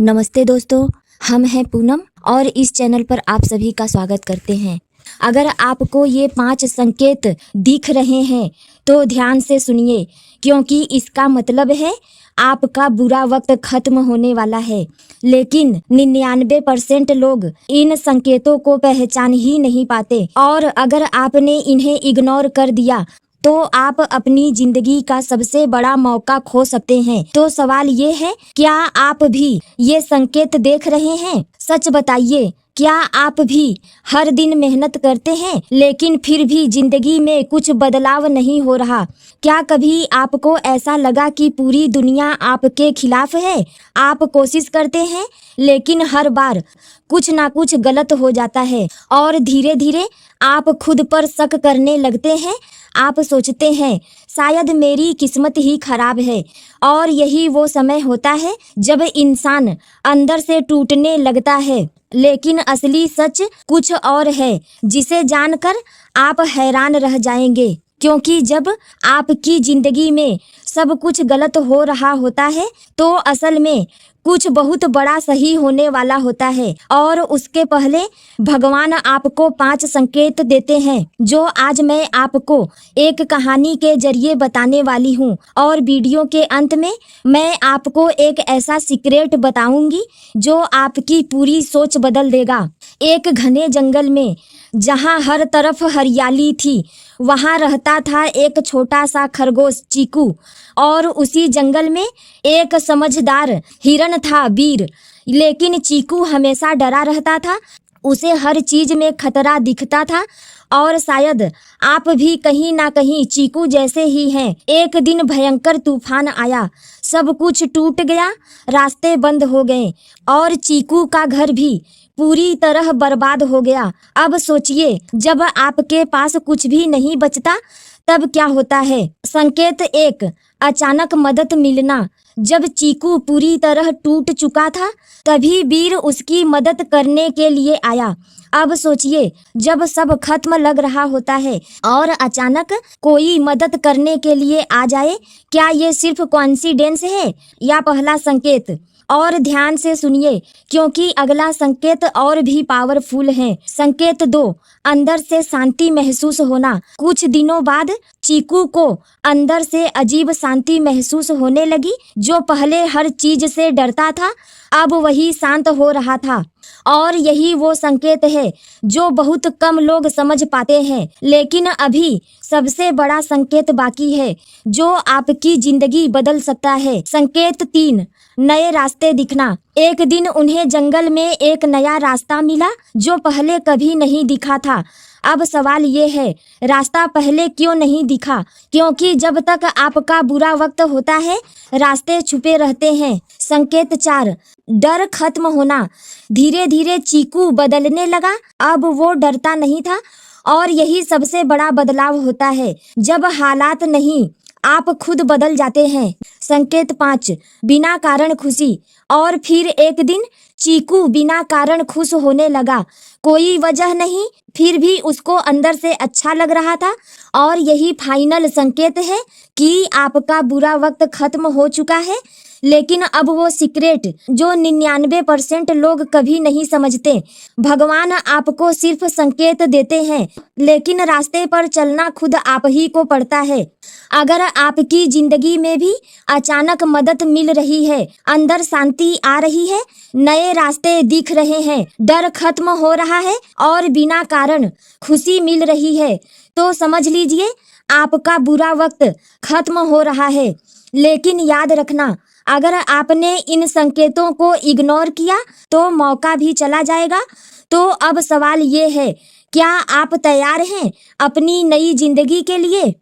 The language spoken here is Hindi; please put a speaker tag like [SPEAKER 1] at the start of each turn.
[SPEAKER 1] नमस्ते दोस्तों, हम हैं पूनम और इस चैनल पर आप सभी का स्वागत करते हैं। अगर आपको ये 5 संकेत दिख रहे हैं तो ध्यान से सुनिए, क्योंकि इसका मतलब है आपका बुरा वक्त खत्म होने वाला है। लेकिन 99% लोग इन संकेतों को पहचान ही नहीं पाते और अगर आपने इन्हें इग्नोर कर दिया तो आप अपनी जिंदगी का सबसे बड़ा मौका खो सकते हैं। तो सवाल ये है, क्या आप भी ये संकेत देख रहे हैं? सच बताइए, क्या आप भी हर दिन मेहनत करते हैं लेकिन फिर भी जिंदगी में कुछ बदलाव नहीं हो रहा? क्या कभी आपको ऐसा लगा कि पूरी दुनिया आपके खिलाफ है? आप कोशिश करते हैं लेकिन हर बार कुछ ना कुछ गलत हो जाता है और धीरे धीरे आप खुद पर शक करने लगते हैं। आप सोचते हैं शायद मेरी किस्मत ही खराब है और यही वो समय होता है जब इंसान अंदर से टूटने लगता है। लेकिन असली सच कुछ और है जिसे जानकर आप हैरान रह जाएंगे, क्योंकि जब आपकी जिंदगी में सब कुछ गलत हो रहा होता है तो असल में कुछ बहुत बड़ा सही होने वाला होता है। और उसके पहले भगवान आपको 5 संकेत देते हैं जो आज मैं आपको एक कहानी के जरिए बताने वाली हूँ। और वीडियो के अंत में मैं आपको एक ऐसा सीक्रेट बताऊंगी जो आपकी पूरी सोच बदल देगा। एक घने जंगल में जहाँ हर तरफ हरियाली थी, वहाँ रहता था एक छोटा सा खरगोश चीकू। और उसी जंगल में एक समझदार हिरन था वीर। लेकिन चीकू हमेशा डरा रहता था, उसे हर चीज में खतरा दिखता था। और शायद आप भी कहीं ना कहीं चीकू जैसे ही हैं। एक दिन भयंकर तूफान आया, सब कुछ टूट गया, रास्ते बंद हो गए और चीकू का घर भी पूरी तरह बर्बाद हो गया। अब सोचिए, जब आपके पास कुछ भी नहीं बचता तब क्या होता है? संकेत 1, अचानक मदद मिलना। जब चीकू पूरी तरह टूट चुका था तभी वीर उसकी मदद करने के लिए आया। अब सोचिए, जब सब खत्म लग रहा होता है और अचानक कोई मदद करने के लिए आ जाए, क्या ये सिर्फ कोइंसिडेंस है या पहला संकेत? और ध्यान से सुनिए, क्योंकि अगला संकेत और भी पावरफुल है। संकेत 2, अंदर से शांति महसूस होना। कुछ दिनों बाद चीकू को अंदर से अजीब शांति महसूस होने लगी। जो पहले हर चीज से डरता था अब वही शांत हो रहा था। और यही वो संकेत है जो बहुत कम लोग समझ पाते हैं। लेकिन अभी सबसे बड़ा संकेत बाकी है जो आपकी जिंदगी बदल सकता है। संकेत 3, नए रास्ते दिखना। एक दिन उन्हें जंगल में एक नया रास्ता मिला जो पहले कभी नहीं दिखा था। अब सवाल ये है, रास्ता पहले क्यों नहीं दिखा? क्योंकि जब तक आपका बुरा वक्त होता है रास्ते छुपे रहते हैं। संकेत 4, डर खत्म होना। धीरे धीरे चीकू बदलने लगा। अब वो डरता नहीं था और यही सबसे बड़ा बदलाव होता है, जब हालात नहीं आप खुद बदल जाते हैं। संकेत 5, बिना कारण खुशी। और फिर एक दिन चीकू बिना कारण खुश होने लगा। कोई वजह नहीं, फिर भी उसको अंदर से अच्छा लग रहा था। और यही फाइनल संकेत है कि आपका बुरा वक्त खत्म हो चुका है। लेकिन अब वो सीक्रेट जो 99% लोग कभी नहीं समझते। भगवान आपको सिर्फ संकेत देते हैं, लेकिन रास्ते पर चलना खुद आप ही को पड़ता है। अगर आपकी जिंदगी में भी अचानक मदद मिल रही है, अंदर शांति आ रही है, नए रास्ते दिख रहे हैं, डर खत्म हो रहा है और बिना कारण खुशी मिल रही है, तो समझ लीजिए आपका बुरा वक्त खत्म हो रहा है। लेकिन याद रखना, अगर आपने इन संकेतों को इग्नोर किया तो मौका भी चला जाएगा। तो अब सवाल ये है, क्या आप तैयार हैं अपनी नई जिंदगी के लिए?